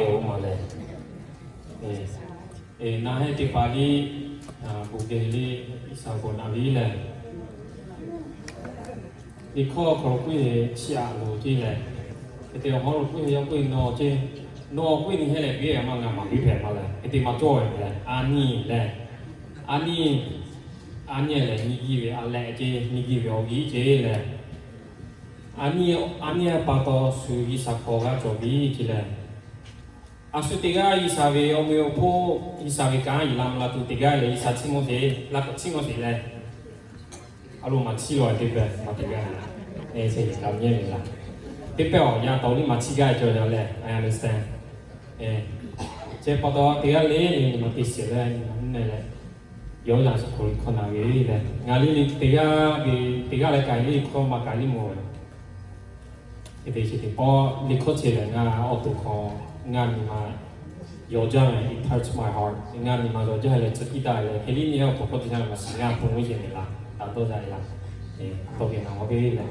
되고 말래. 나해 디파리 부게리 이사고 나비래. 이코 그렇게 치아로 뒤래. 그때 họ cũng yêu quên nó quên như thế này biết em mà biết phải mà lại thì mà trôi lại ani là như gì vậy anh lại chứ như gì vậy ý chứ là ani bắt đầu suy nghĩ sao có cho biết chứ là asu tiga isa về ông yêu po isa về cái làm là tụi tiga là isa xin một thế là xin một thế là alo mà xin rồi thì về mà tiga này sẽ làm như vậy là tiếp theo nhà tàu đi mà chi gai cho nó lẹ, I understand. Chế bắt đầu thì cái này mà tí xíu này này, yếu là sẽ còn nào cái này, ngài đi thì cái này cái này không mà cái này mua, thì chỉ bỏ đi khốt chế là ngài ở tụ kho ngài mà yếu cho này it hurts my heart, ngài mà yếu cho là rất ít đại là cái này nhiều có thể là mà sinh ngài không có gì là, tạo tôi ra là, tôi biết nào cái này.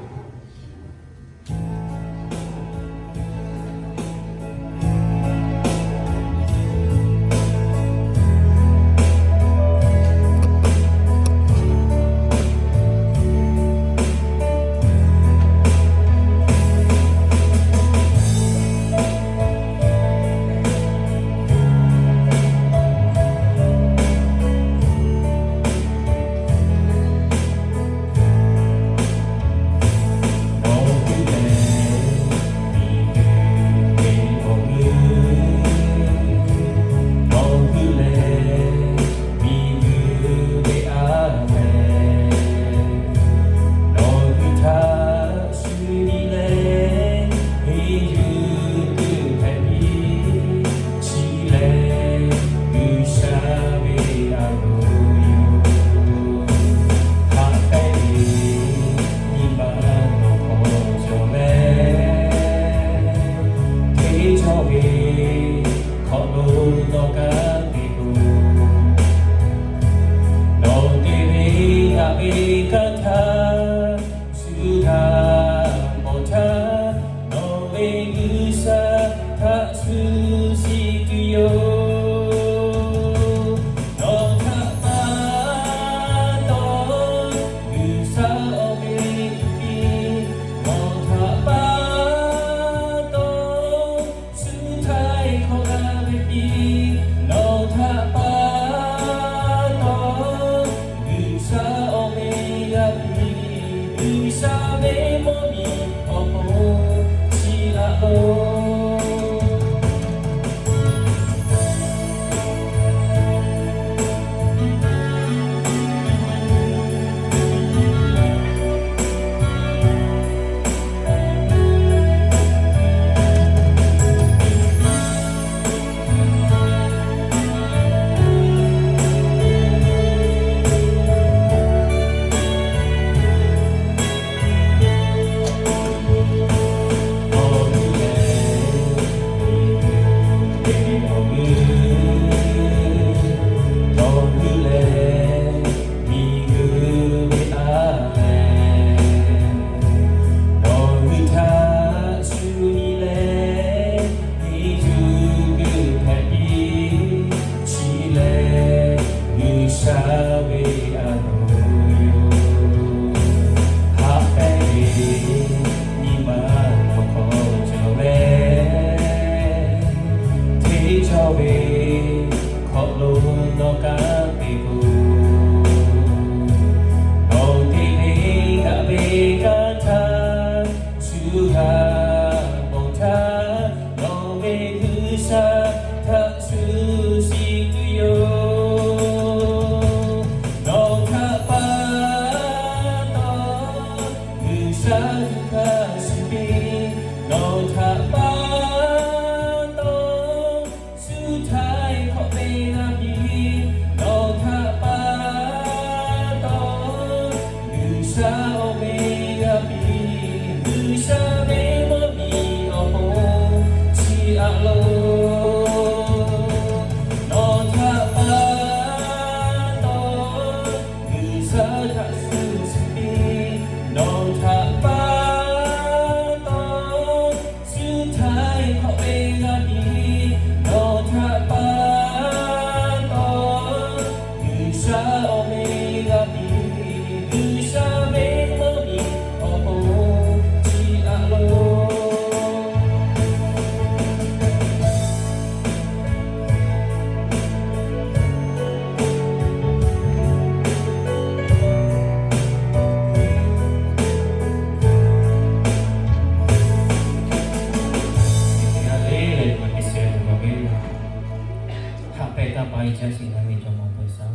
ai cha si na mi cho mo phải sao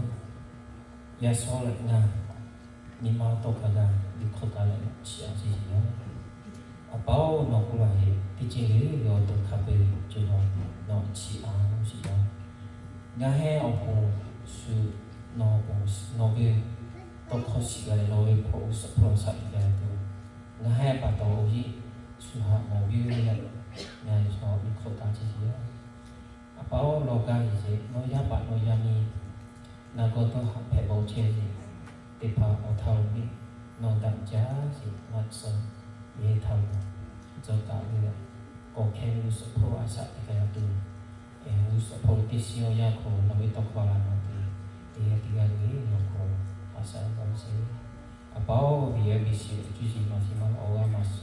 ya so lại na ni mau to cả ga đi khó ta lại chia gì đó à bao nó cũng là hệ thì chỉ lý do tôi khá về cho nó chỉ ăn gì đó nhà hè ông cô sự nó về tôi khó xí cái nó về phố sập sạch cái tôi nhà hè bà tôi gì sự hạ màu về này nhà cho bị khó ta gì đó à bao lo cái gì nó giá bạn nó giá mi là có tôi học hệ bầu chơi gì để phá ở thầu đi nó đặt giá gì nó sơn dễ thầu cho cả người có khen lu support asa cái tu lu support tí xíu ya ko nó mới tóc qua nó thì tiga ni nó ko asa bao nhiêu à bao vì em bị xíu chú gì mà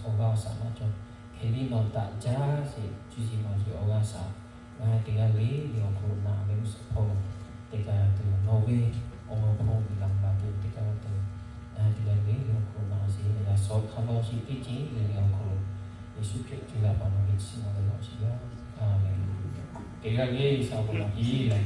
oga sa mà cho khi đi nó đặt giá gì chú gì mà chỉ oga sa mà tiga lý nó ko na lu support tiga tu nó về ông không bị làm là tu tiga tu tiga lý nó ko na gì là số khăn lo gì tí chỉ là nó ko Yesus Kristus là bạn biết xin mọi người đó. Amen. Cái là nghe sao cũng là ý là